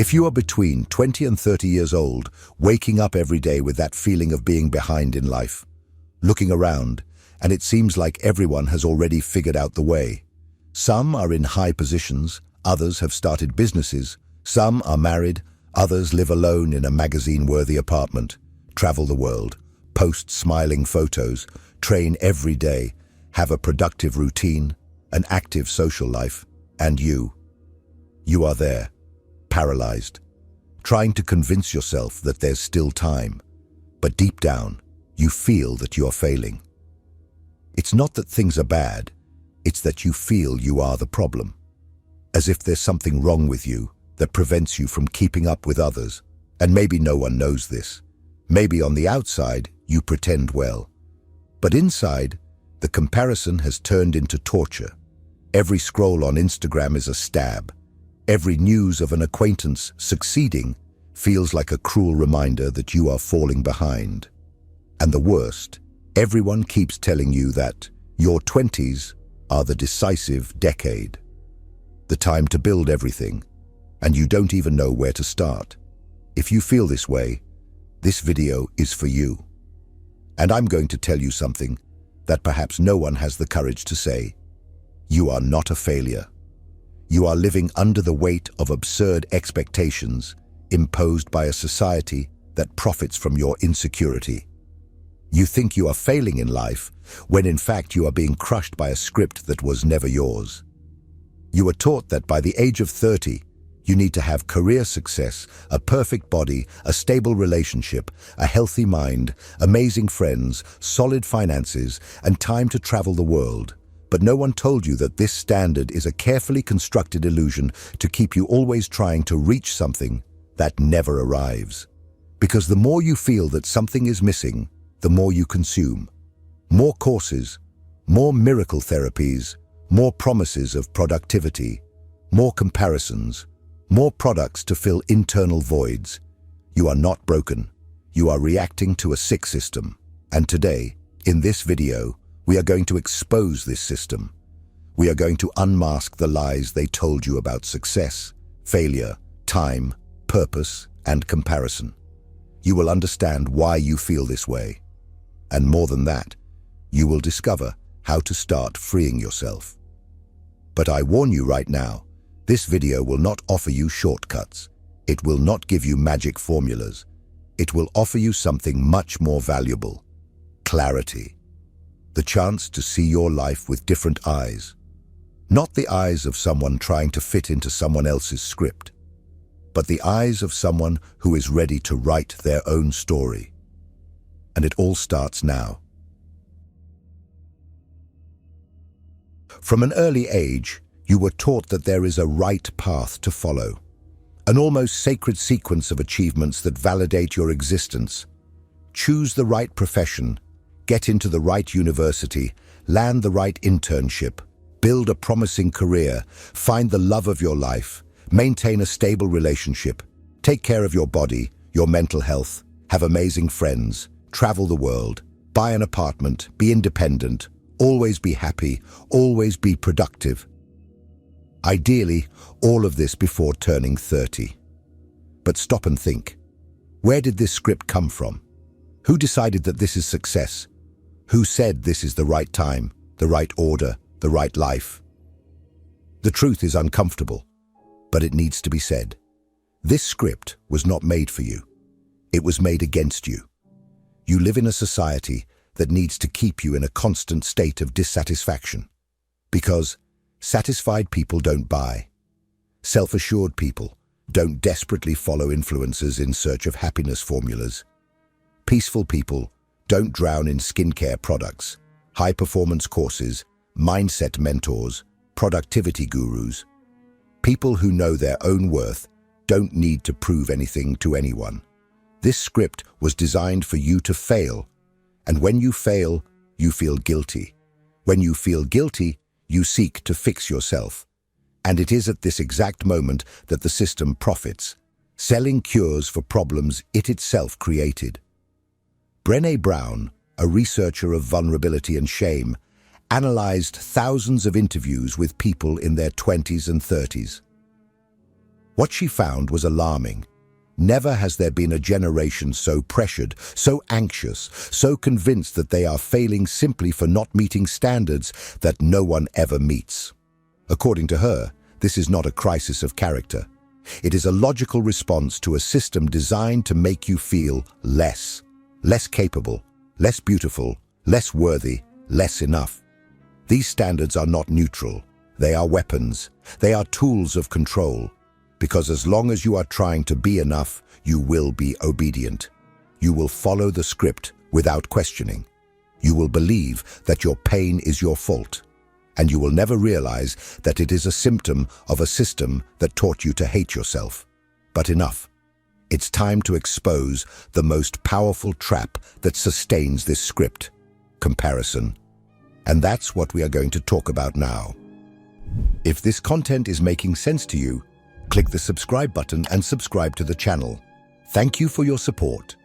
If you are between 20 and 30 years old, waking up every day with that feeling of being behind in life, looking around, and it seems like everyone has already figured out the way. Some are in high positions, others have started businesses, some are married, others live alone in a magazine-worthy apartment, travel the world, post smiling photos, train every day, have a productive routine, an active social life, and you are there, paralyzed, trying to convince yourself that there's still time, but deep down, you feel that you're failing. It's not that things are bad, it's that you feel you are the problem, as if there's something wrong with you that prevents you from keeping up with others, and maybe no one knows this. Maybe on the outside, you pretend well, but inside, the comparison has turned into torture. Every scroll on Instagram is a stab. Every news of an acquaintance succeeding feels like a cruel reminder that you are falling behind. And the worst, everyone keeps telling you that your 20s are the decisive decade, the time to build everything, and you don't even know where to start. If you feel this way, this video is for you. And I'm going to tell you something that perhaps no one has the courage to say. You are not a failure. You are living under the weight of absurd expectations imposed by a society that profits from your insecurity. You think you are failing in life when in fact you are being crushed by a script that was never yours. You were taught that by the age of 30, you need to have career success, a perfect body, a stable relationship, a healthy mind, amazing friends, solid finances, and time to travel the world. But no one told you that this standard is a carefully constructed illusion to keep you always trying to reach something that never arrives. Because the more you feel that something is missing, the more you consume. More courses, more miracle therapies, more promises of productivity, more comparisons, more products to fill internal voids. You are not broken. You are reacting to a sick system. And today, in this video, we are going to expose this system. We are going to unmask the lies they told you about success, failure, time, purpose, and comparison. You will understand why you feel this way. And more than that, you will discover how to start freeing yourself. But I warn you right now, this video will not offer you shortcuts. It will not give you magic formulas. It will offer you something much more valuable: clarity. The chance to see your life with different eyes. Not the eyes of someone trying to fit into someone else's script, but the eyes of someone who is ready to write their own story. And it all starts now. From an early age, you were taught that there is a right path to follow, an almost sacred sequence of achievements that validate your existence. Choose the right profession, get into the right university, land the right internship, build a promising career, find the love of your life, maintain a stable relationship, take care of your body, your mental health, have amazing friends, travel the world, buy an apartment, be independent, always be happy, always be productive. Ideally, all of this before turning 30. But stop and think. Where did this script come from? Who decided that this is success? Who said this is the right time, the right order, the right life? The truth is uncomfortable, but it needs to be said. This script was not made for you. It was made against you. You live in a society that needs to keep you in a constant state of dissatisfaction. Because satisfied people don't buy. Self-assured people don't desperately follow influencers in search of happiness formulas. Peaceful people don't drown in skincare products, high-performance courses, mindset mentors, productivity gurus. People who know their own worth don't need to prove anything to anyone. This script was designed for you to fail, and when you fail, you feel guilty. When you feel guilty, you seek to fix yourself. And it is at this exact moment that the system profits, selling cures for problems it itself created. Brené Brown, a researcher of vulnerability and shame, analyzed thousands of interviews with people in their 20s and 30s. What she found was alarming. Never has there been a generation so pressured, so anxious, so convinced that they are failing simply for not meeting standards that no one ever meets. According to her, this is not a crisis of character. It is a logical response to a system designed to make you feel less capable, less beautiful, less worthy, less enough. These standards are not neutral. They are weapons. They are tools of control. Because as long as you are trying to be enough, you will be obedient. You will follow the script without questioning. You will believe that your pain is your fault. And you will never realize that it is a symptom of a system that taught you to hate yourself. But enough. It's time to expose the most powerful trap that sustains this script: comparison. And that's what we are going to talk about now. If this content is making sense to you, click the subscribe button and subscribe to the channel. Thank you for your support.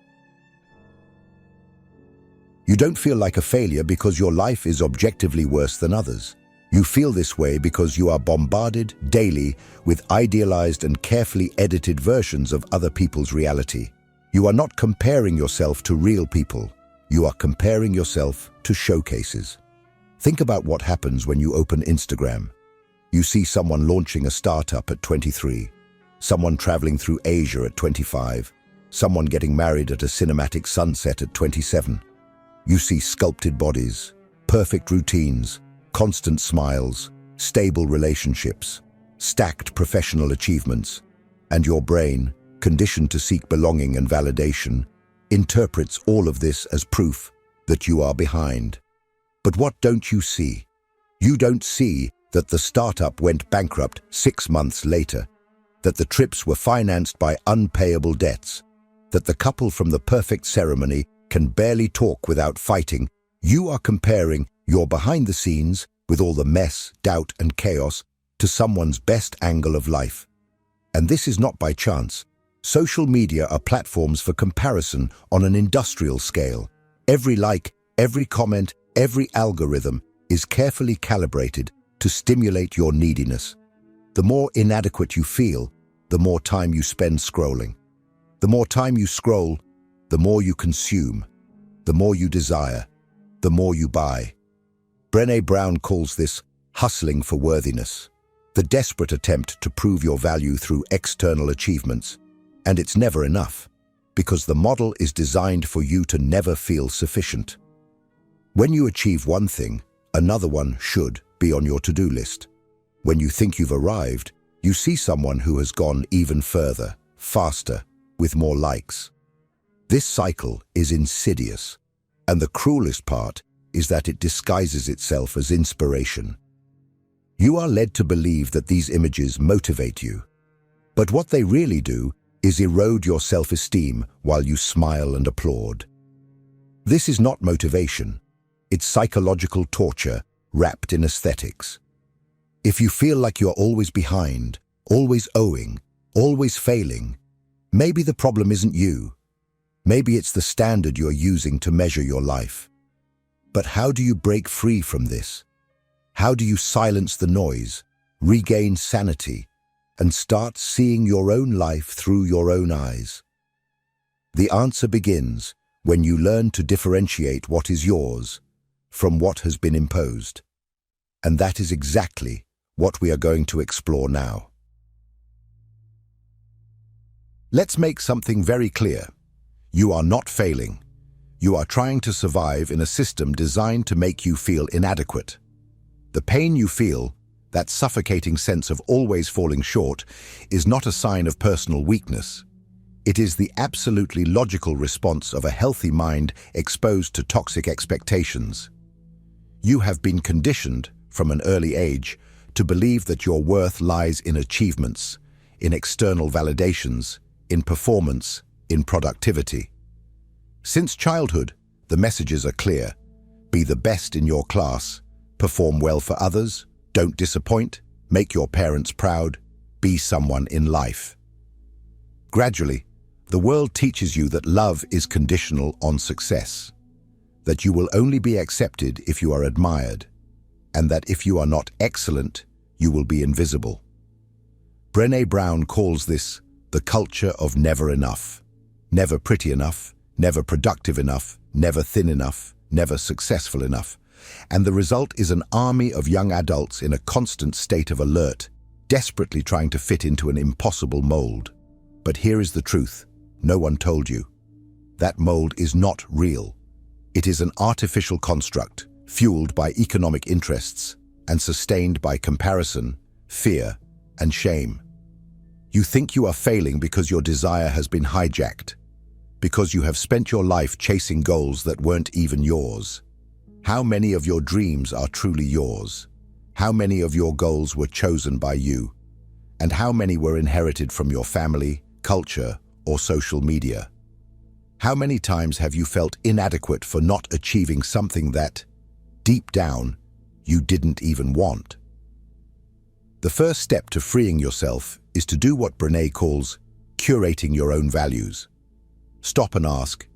You don't feel like a failure because your life is objectively worse than others. You feel this way because you are bombarded daily with idealized and carefully edited versions of other people's reality. You are not comparing yourself to real people. You are comparing yourself to showcases. Think about what happens when you open Instagram. You see someone launching a startup at 23, someone traveling through Asia at 25, someone getting married at a cinematic sunset at 27. You see sculpted bodies, perfect routines, constant smiles, stable relationships, stacked professional achievements, and your brain, conditioned to seek belonging and validation, interprets all of this as proof that you are behind. But what don't you see? You don't see that the startup went bankrupt 6 months later, that the trips were financed by unpayable debts, that the couple from the perfect ceremony can barely talk without fighting. You are comparing your behind the scenes with all the mess, doubt, and chaos to someone's best angle of life. And this is not by chance. Social media are platforms for comparison on an industrial scale. Every like, every comment, every algorithm is carefully calibrated to stimulate your neediness. The more inadequate you feel, the more time you spend scrolling. The more time you scroll, the more you consume, the more you desire, the more you buy. Brené Brown calls this hustling for worthiness, the desperate attempt to prove your value through external achievements. And it's never enough, because the model is designed for you to never feel sufficient. When you achieve one thing, another one should be on your to-do list. When you think you've arrived, you see someone who has gone even further, faster, with more likes. This cycle is insidious, and the cruelest part is that it disguises itself as inspiration. You are led to believe that these images motivate you, but what they really do is erode your self-esteem while you smile and applaud. This is not motivation, it's psychological torture wrapped in aesthetics. If you feel like you're always behind, always owing, always failing, maybe the problem isn't you. Maybe it's the standard you're using to measure your life. But how do you break free from this? How do you silence the noise, regain sanity, and start seeing your own life through your own eyes? The answer begins when you learn to differentiate what is yours from what has been imposed. And that is exactly what we are going to explore now. Let's make something very clear. You are not failing. You are trying to survive in a system designed to make you feel inadequate. The pain you feel, that suffocating sense of always falling short, is not a sign of personal weakness. It is the absolutely logical response of a healthy mind exposed to toxic expectations. You have been conditioned from an early age to believe that your worth lies in achievements, in external validations, in performance, in productivity. Since childhood, the messages are clear. Be the best in your class, perform well for others, don't disappoint, make your parents proud, be someone in life. Gradually, the world teaches you that love is conditional on success, that you will only be accepted if you are admired, and that if you are not excellent, you will be invisible. Brené Brown calls this the culture of never enough. Never pretty enough, never productive enough, never thin enough, never successful enough. And the result is an army of young adults in a constant state of alert, desperately trying to fit into an impossible mold. But here is the truth. No one told you. That mold is not real. It is an artificial construct, fueled by economic interests and sustained by comparison, fear, and shame. You think you are failing because your desire has been hijacked, because you have spent your life chasing goals that weren't even yours. How many of your dreams are truly yours? How many of your goals were chosen by you? And how many were inherited from your family, culture, or social media? How many times have you felt inadequate for not achieving something that, deep down, you didn't even want? The first step to freeing yourself is to do what Brené calls curating your own values. Stop and ask,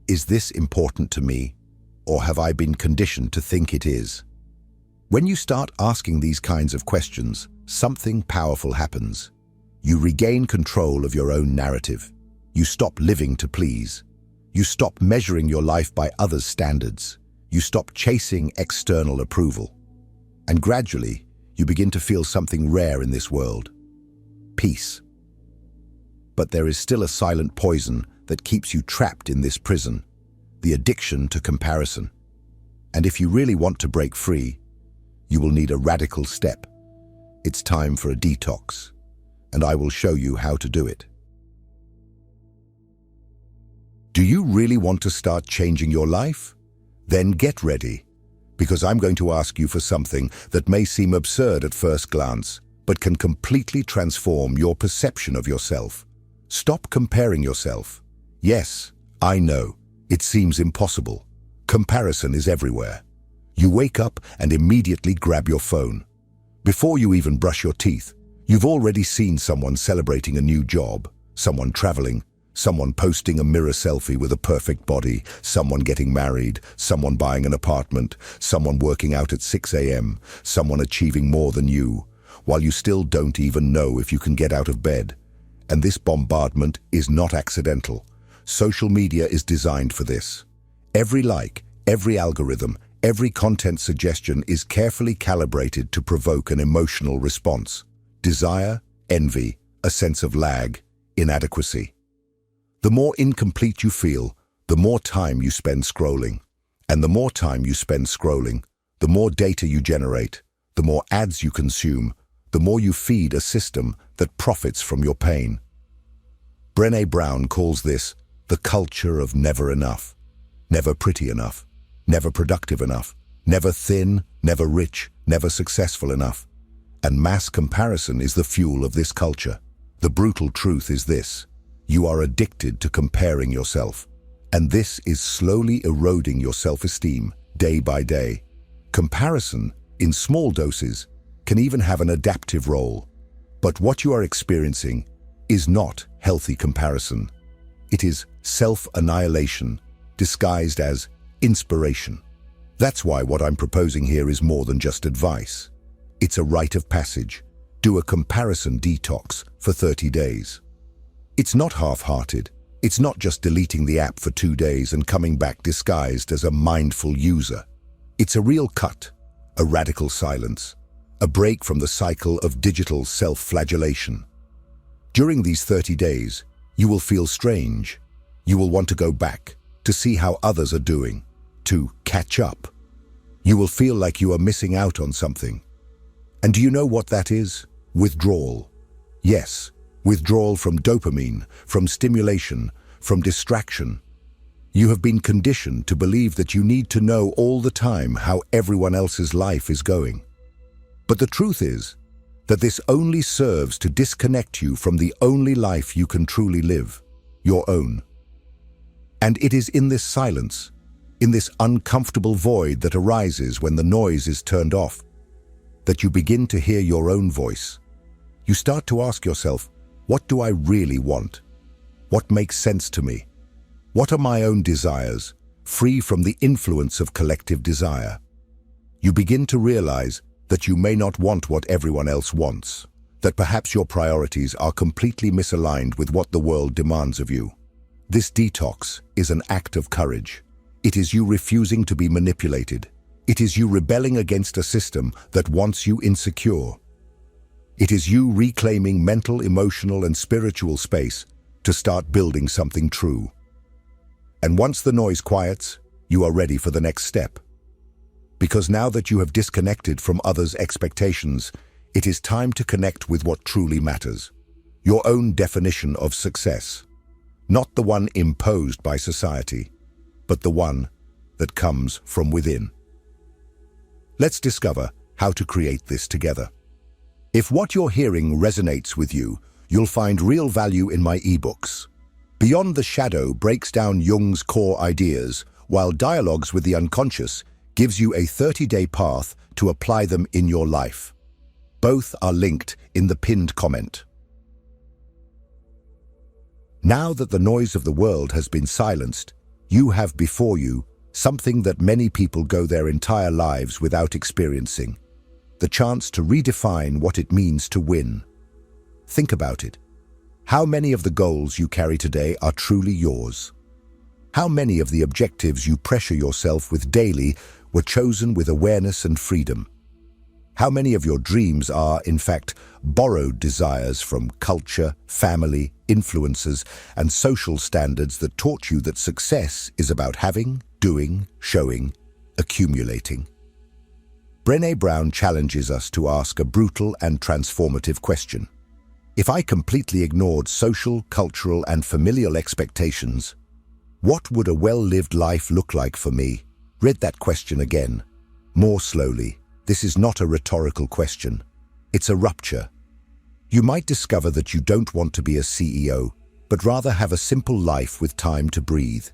is this important to me, or have I been conditioned to think it is? When you start asking these kinds of questions, something powerful happens. You regain control of your own narrative. You stop living to please. You stop measuring your life by others' standards. You stop chasing external approval. And gradually, you begin to feel something rare in this world: peace. But there is still a silent poison that keeps you trapped in this prison, the addiction to comparison. And if you really want to break free, you will need a radical step. It's time for a detox, and I will show you how to do it. Do you really want to start changing your life? Then get ready, because I'm going to ask you for something that may seem absurd at first glance, but can completely transform your perception of yourself. Stop comparing yourself. Yes, I know, it seems impossible. Comparison is everywhere. You wake up and immediately grab your phone. Before you even brush your teeth, you've already seen someone celebrating a new job, someone traveling, someone posting a mirror selfie with a perfect body, someone getting married, someone buying an apartment, someone working out at 6 a.m., someone achieving more than you, while you still don't even know if you can get out of bed. And this bombardment is not accidental. Social media is designed for this. Every like, every algorithm, every content suggestion is carefully calibrated to provoke an emotional response: desire, envy, a sense of lag, inadequacy. The more incomplete you feel, the more time you spend scrolling. And the more time you spend scrolling, the more data you generate, the more ads you consume, the more you feed a system that profits from your pain. Brené Brown calls this the culture of never enough. Never pretty enough, never productive enough, never thin, never rich, never successful enough. And mass comparison is the fuel of this culture. The brutal truth is this: you are addicted to comparing yourself, and this is slowly eroding your self-esteem day by day. Comparison, in small doses, can even have an adaptive role. But what you are experiencing is not healthy comparison. It is self-annihilation, disguised as inspiration. That's why what I'm proposing here is more than just advice. It's a rite of passage. Do a comparison detox for 30 days. It's not half-hearted. It's not just deleting the app for 2 days and coming back disguised as a mindful user. It's a real cut, a radical silence, a break from the cycle of digital self-flagellation. During these 30 days, you will feel strange. You will want to go back, to see how others are doing, to catch up. You will feel like you are missing out on something. And do you know what that is? Withdrawal. Yes, withdrawal from dopamine, from stimulation, from distraction. You have been conditioned to believe that you need to know all the time how everyone else's life is going. But the truth is that this only serves to disconnect you from the only life you can truly live, your own. And it is in this silence, in this uncomfortable void that arises when the noise is turned off, that you begin to hear your own voice. You start to ask yourself, what do I really want? What makes sense to me? What are my own desires, free from the influence of collective desire? You begin to realize that you may not want what everyone else wants, that perhaps your priorities are completely misaligned with what the world demands of you. This detox is an act of courage. It is you refusing to be manipulated. It is you rebelling against a system that wants you insecure. It is you reclaiming mental, emotional, and spiritual space to start building something true. And once the noise quiets, you are ready for the next step. Because now that you have disconnected from others' expectations, it is time to connect with what truly matters. Your own definition of success. Not the one imposed by society, but the one that comes from within. Let's discover how to create this together. If what you're hearing resonates with you, you'll find real value in my ebooks. Beyond the Shadow breaks down Jung's core ideas, while Dialogues with the Unconscious gives you a 30-day path to apply them in your life. Both are linked in the pinned comment. Now that the noise of the world has been silenced, you have before you something that many people go their entire lives without experiencing: the chance to redefine what it means to win. Think about it. How many of the goals you carry today are truly yours? How many of the objectives you pressure yourself with daily were chosen with awareness and freedom? How many of your dreams are, in fact, borrowed desires from culture, family, influences, and social standards that taught you that success is about having, doing, showing, accumulating? Brené Brown challenges us to ask a brutal and transformative question. If I completely ignored social, cultural, and familial expectations, what would a well-lived life look like for me? Read that question again, more slowly. This is not a rhetorical question. It's a rupture. You might discover that you don't want to be a CEO, but rather have a simple life with time to breathe.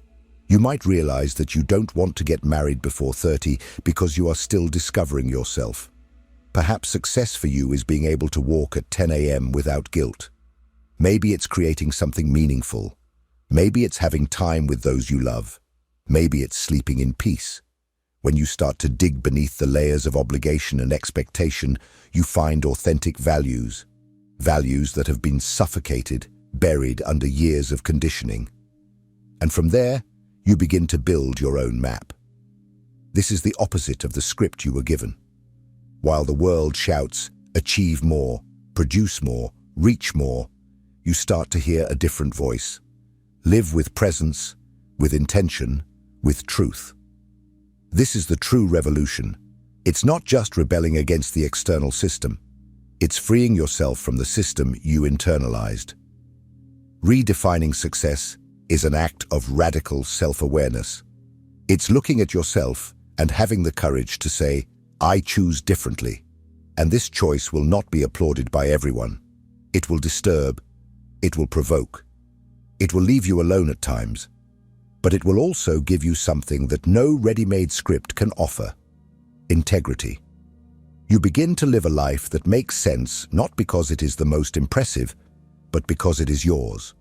You might realize that you don't want to get married before 30 because you are still discovering yourself. Perhaps success for you is being able to walk at 10 a.m. without guilt. Maybe it's creating something meaningful. Maybe it's having time with those you love. Maybe it's sleeping in peace. When you start to dig beneath the layers of obligation and expectation, you find authentic values. Values that have been suffocated, buried under years of conditioning. And from there, you begin to build your own map. This is the opposite of the script you were given. While the world shouts, achieve more, produce more, reach more, you start to hear a different voice. Live with presence, with intention, with truth. This is the true revolution. It's not just rebelling against the external system. It's freeing yourself from the system you internalized. Redefining success is an act of radical self-awareness. It's looking at yourself and having the courage to say, I choose differently. And this choice will not be applauded by everyone. It will disturb. It will provoke. It will leave you alone at times. But it will also give you something that no ready-made script can offer: integrity. You begin to live a life that makes sense not because it is the most impressive, but because it is yours.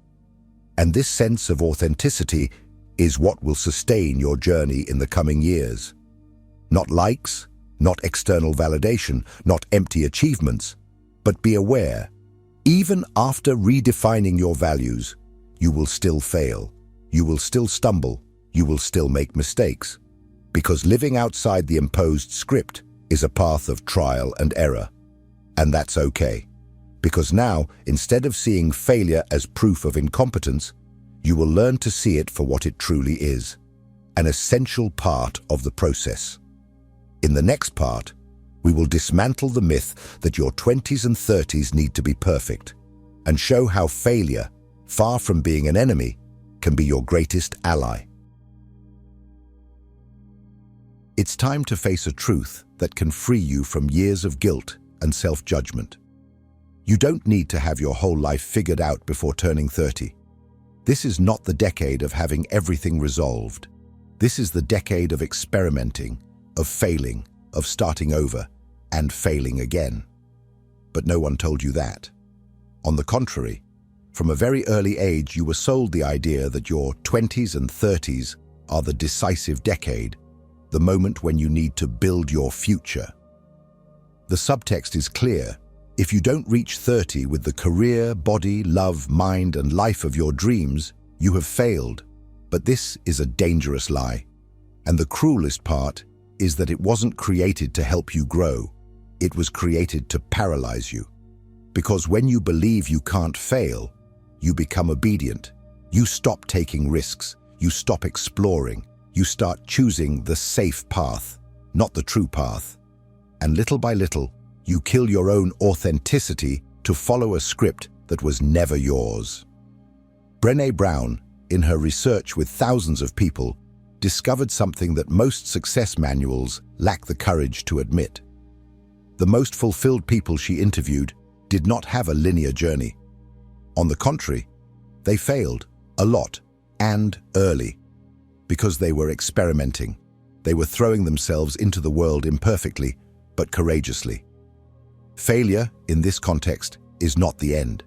And this sense of authenticity is what will sustain your journey in the coming years. Not likes, not external validation, not empty achievements, but be aware, even after redefining your values, you will still fail. You will still stumble, you will still make mistakes, because living outside the imposed script is a path of trial and error. And that's okay, because now, instead of seeing failure as proof of incompetence, you will learn to see it for what it truly is, an essential part of the process. In the next part, we will dismantle the myth that your 20s and 30s need to be perfect, and show how failure, far from being an enemy, can be your greatest ally. It's time to face a truth that can free you from years of guilt and self-judgment. You don't need to have your whole life figured out before turning 30. This is not the decade of having everything resolved. This is the decade of experimenting, of failing, of starting over, and failing again. But no one told you that. On the contrary, from a very early age, you were sold the idea that your 20s and 30s are the decisive decade, the moment when you need to build your future. The subtext is clear. If you don't reach 30 with the career, body, love, mind, and life of your dreams, you have failed. But this is a dangerous lie. And the cruelest part is that it wasn't created to help you grow. It was created to paralyze you. Because when you believe you can't fail, you become obedient. You stop taking risks. You stop exploring. You start choosing the safe path, not the true path. And little by little, you kill your own authenticity to follow a script that was never yours. Brené Brown, in her research with thousands of people, discovered something that most success manuals lack the courage to admit. The most fulfilled people she interviewed did not have a linear journey. On the contrary, they failed a lot and early because they were experimenting. They were throwing themselves into the world imperfectly, but courageously. Failure, in this context, is not the end.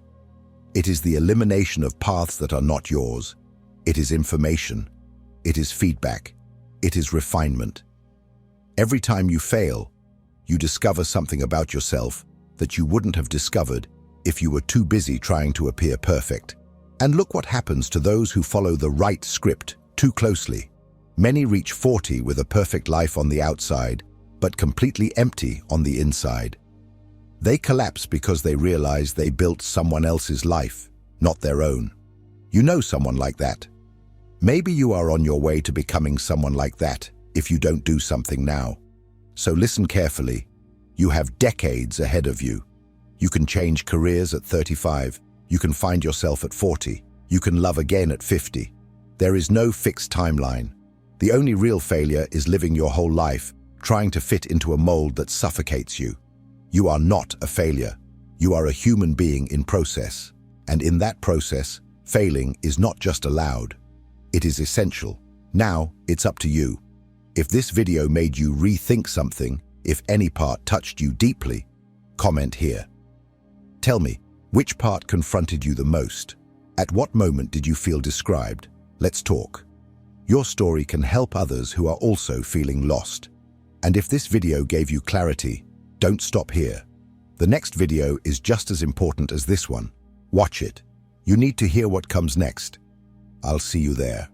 It is the elimination of paths that are not yours. It is information. It is feedback. It is refinement. Every time you fail, you discover something about yourself that you wouldn't have discovered if you were too busy trying to appear perfect. And look what happens to those who follow the right script too closely. Many reach 40 with a perfect life on the outside, but completely empty on the inside. They collapse because they realize they built someone else's life, not their own. You know someone like that. Maybe you are on your way to becoming someone like that if you don't do something now. So listen carefully. You have decades ahead of you. You can change careers at 35. You can find yourself at 40. You can love again at 50. There is no fixed timeline. The only real failure is living your whole life trying to fit into a mold that suffocates you. You are not a failure. You are a human being in process. And in that process, failing is not just allowed. It is essential. Now, it's up to you. If this video made you rethink something, if any part touched you deeply, comment here. Tell me, which part confronted you the most? At what moment did you feel described? Let's talk. Your story can help others who are also feeling lost. And if this video gave you clarity, don't stop here. The next video is just as important as this one. Watch it. You need to hear what comes next. I'll see you there.